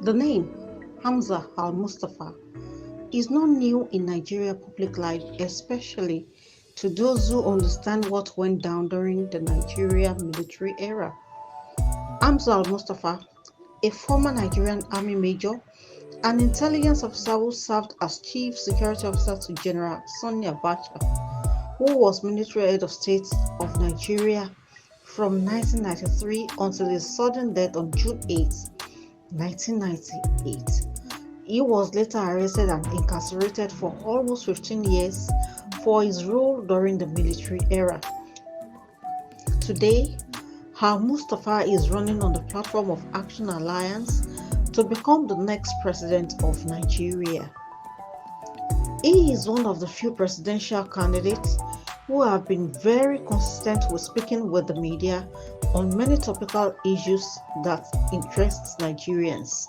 The name Hamza al-Mustafa is not new in Nigeria public life, especially to those who understand what went down during the Nigeria military era. Hamza al-Mustafa, a former Nigerian army major, an intelligence officer who served as chief security officer to General Sani Abacha, who was military head of state of Nigeria from 1993 until his sudden death on June 8, 1998. He was later arrested and incarcerated for almost 15 years for his role during the military era. Today, al-Mustafa is running on the platform of Action Alliance to become the next president of Nigeria. He is one of the few presidential candidates who have been very consistent with speaking with the media on many topical issues that interest Nigerians.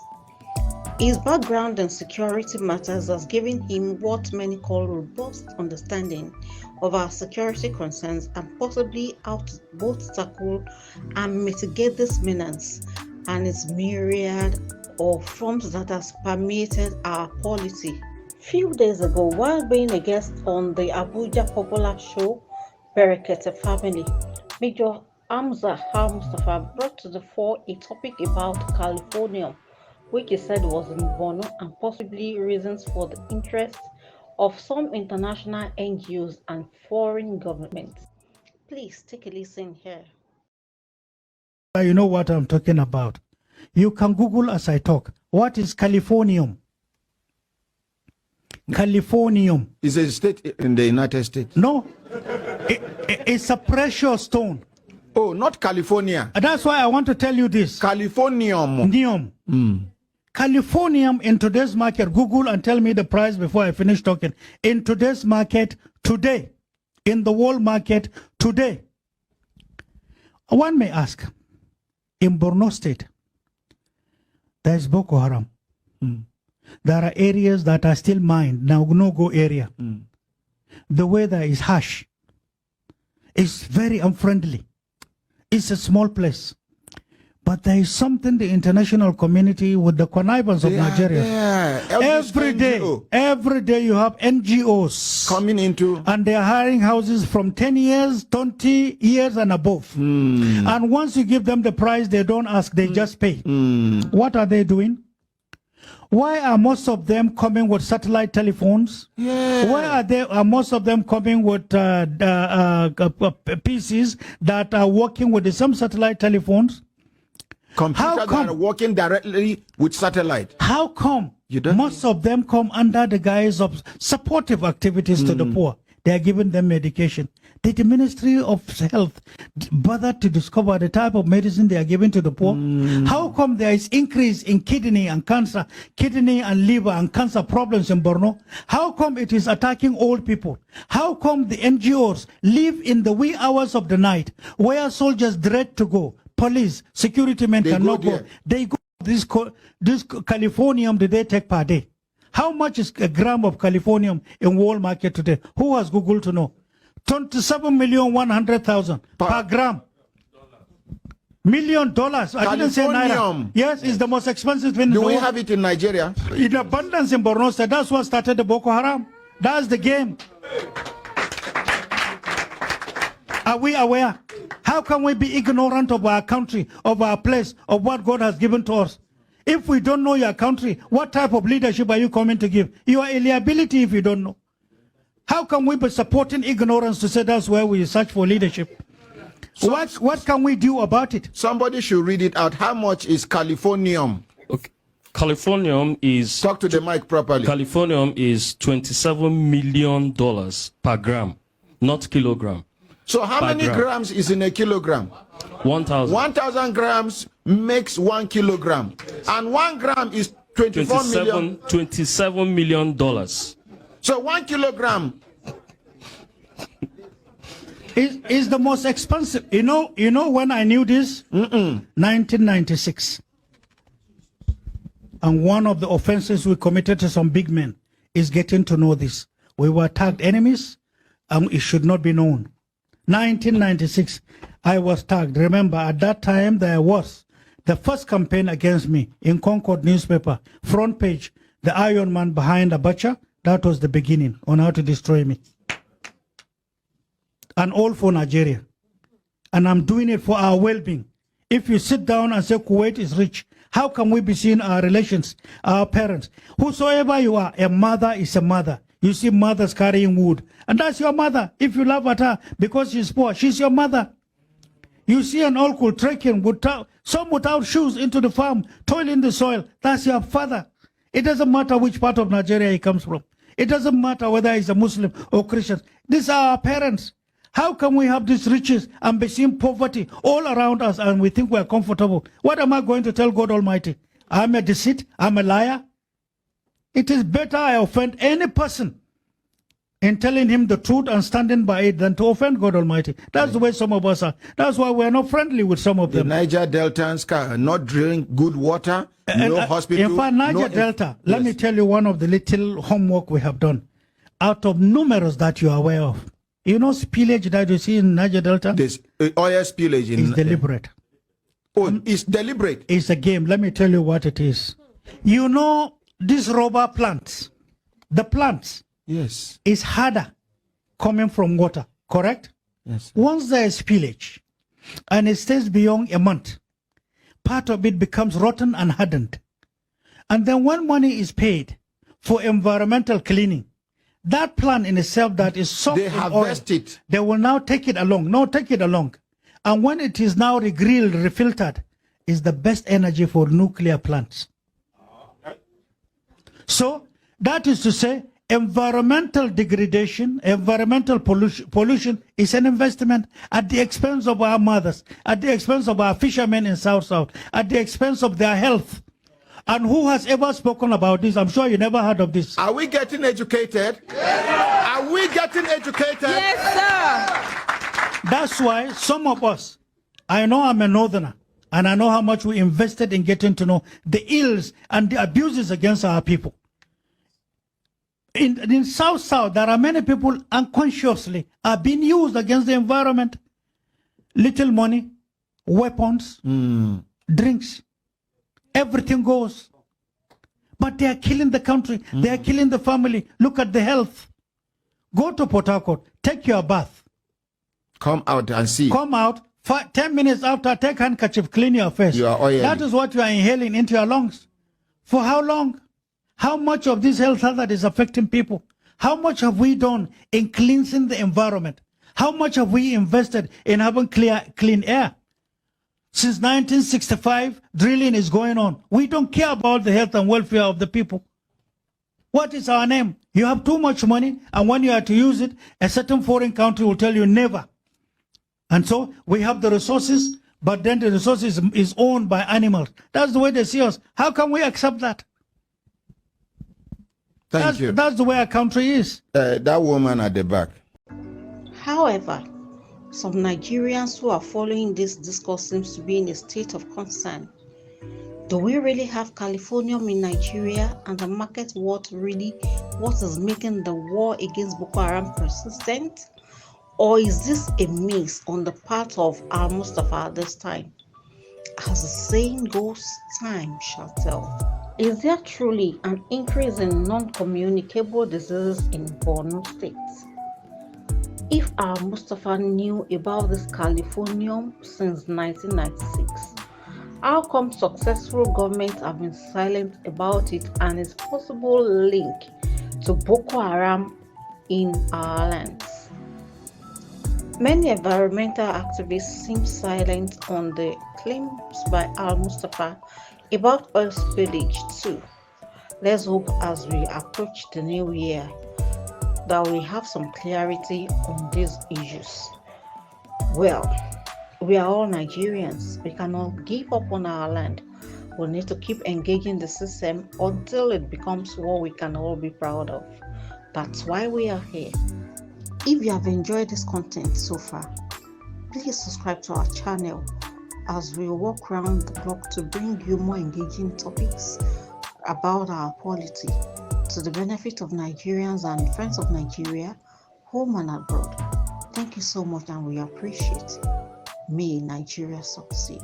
His background in security matters has given him what many call robust understanding of our security concerns and possibly how to both tackle and mitigate this menace and its myriad of forms that has permeated our polity. Few days ago, while being a guest on the Abuja popular show Berekete Family, Major Hamza al-Mustafa brought to the fore a topic about Californium, which he said was in Borno, and possibly reasons for the interest of some international NGOs and foreign governments. Please take a listen here. You know what I'm talking about. You can Google as I talk. What is Californium? Californium. Is a state in the United States? No. It's a precious stone. Oh, not California. That's why I want to tell you this. Californium. Californium in today's market, Google and tell me the price before I finish talking. In today's market today, in the world market today, one may ask, in Borno State, there is Boko Haram. There are areas that are still mined, now no-go area. The weather is harsh. It's very unfriendly. It's a small place. But there is something the international community with the connivance of Nigeria. Every day you have NGOs coming into, and they are hiring houses from 10 years, 20 years and above. And once you give them the price, they don't ask, they just pay. What are they doing? Why are most of them coming with satellite telephones? Why are most of them coming with PCs that are working with the same satellite telephones? Computers that are working directly with satellite. How come most of them come under the guise of supportive activities to the poor? They are giving them medication. Did the Ministry of Health bother to discover the type of medicine they are giving to the poor? How come there is increase in kidney and cancer, kidney and liver and cancer problems in Borno? How come it is attacking old people? How come the NGOs live in the wee hours of the night where soldiers dread to go? Police, security men cannot go. They go this Californium that they take per day. How much is a gram of Californium in world market today? Who has Google to know? 27,100,000 per gram. $1 million. I didn't say naira. Yes, it's the most expensive thing. Do we have it in Nigeria? In abundance in Borno State. That's what started the Boko Haram. That's the game. Are we aware? How can we be ignorant of our country, of our place, of what God has given to us? If we don't know your country, what type of leadership are you coming to give? You are a liability if you don't know. How can we be supporting ignorance to say that's where we search for leadership? So, what can we do about it? Somebody should read it out. How much is Californium? Okay. Californium is... Talk to the mic properly. Californium is $27 million per gram, not kilogram. So how many grams is in a kilogram? 1,000. 1,000 grams makes 1 kilogram. And 1 gram is 27 million dollars. So 1 kilogram is the most expensive. You know when I knew this? 1996. And one of the offenses we committed to some big men is getting to know this. We were tagged enemies, and it should not be known. 1996, I was tagged. Remember, at that time, there was The first campaign against me in Concord newspaper, front page, the Iron Man behind Abacha, that was the beginning on how to destroy me. And all for Nigeria. And I'm doing it for our well-being. If you sit down and say Kuwait is rich, how can we be seeing our relations, our parents? Whosoever you are, a mother is a mother. You see mothers carrying wood. And that's your mother. If you laugh at her because she's poor, she's your mother. You see an uncle trekking, some without shoes into the farm, toiling the soil. That's your father. It doesn't matter which part of Nigeria he comes from. It doesn't matter whether he's a Muslim or Christian. These are our parents. How can we have these riches and be seeing poverty all around us and we think we're comfortable? What am I going to tell God Almighty? I'm a deceit? I'm a liar? It is better I offend any person in telling him the truth and standing by it than to offend God Almighty. That's the way some of us are. That's why we're not friendly with some of them. The Niger Deltans can not drink good water, no hospital. In fact, Niger Delta, let me tell you one of the little homework we have done. Out of numerous that you are aware of, you know spillage that you see in Niger Delta? This oil spillage is deliberate. Oh, it's deliberate. It's a game. Let me tell you what it is. You know these rubber plants, the plants, yes, is harder coming from water, correct? Yes. Once there is spillage and it stays beyond a month, part of it becomes rotten and hardened. And then when money is paid for environmental cleaning, that plant in itself that is soaked in harvest oil, it. They will now take it along. No, take it along. And when it is now regrilled, refiltered, is the best energy for nuclear plants. So that is to say, environmental degradation, environmental pollution is an investment at the expense of our mothers, at the expense of our fishermen in South, at the expense of their health. And who has ever spoken about this? I'm sure you never heard of this. Are we getting educated? Yes. Are we getting educated? Yes, sir. That's why some of us, I know I'm a northerner, and I know how much we invested in getting to know the ills and the abuses against our people. In South, there are many people unconsciously are being used against the environment. Little money, weapons, drinks. Everything goes. But they are killing the country. They are killing the family. Look at the health. Go to Port Harcourt. Take your bath. Come out and see. Come out. 10 minutes after, take handkerchief, clean your face. You are oily. That is what you are inhaling into your lungs. For how long? How much of this health hazard is affecting people? How much have we done in cleansing the environment? How much have we invested in having clean air? Since 1965, drilling is going on. We don't care about the health and welfare of the people. What is our name? You have too much money, and when you are to use it, a certain foreign country will tell you never. And so we have the resources, but then the resources is owned by animals. That's the way they see us. How can we accept that? Thank you. That's the way our country is. That woman at the back. However, some Nigerians who are following this discourse seems to be in a state of concern. Do we really have Californium in Nigeria, and the market what is making the war against Boko Haram persistent? Or is this a miss on the part of Al Mustafa at this time? As the saying goes, time shall tell. Is there truly an increase in non-communicable diseases in Borno State? If Al Mustafa knew about this Californium since 1996, how come successful governments have been silent about it and its possible link to Boko Haram in our lands? Many environmental activists seem silent on the claims by Al Mustafa about oil spillage too. Let's hope as we approach the new year that we have some clarity on these issues. Well, we are all Nigerians. We cannot give up on our land. We need to keep engaging the system until it becomes what we can all be proud of. That's why we are here. If you have enjoyed this content so far, please subscribe to our channel as we walk around the block to bring you more engaging topics about our polity to the benefit of Nigerians and friends of Nigeria, home and abroad. Thank you so much, and we appreciate it. May Nigeria succeed.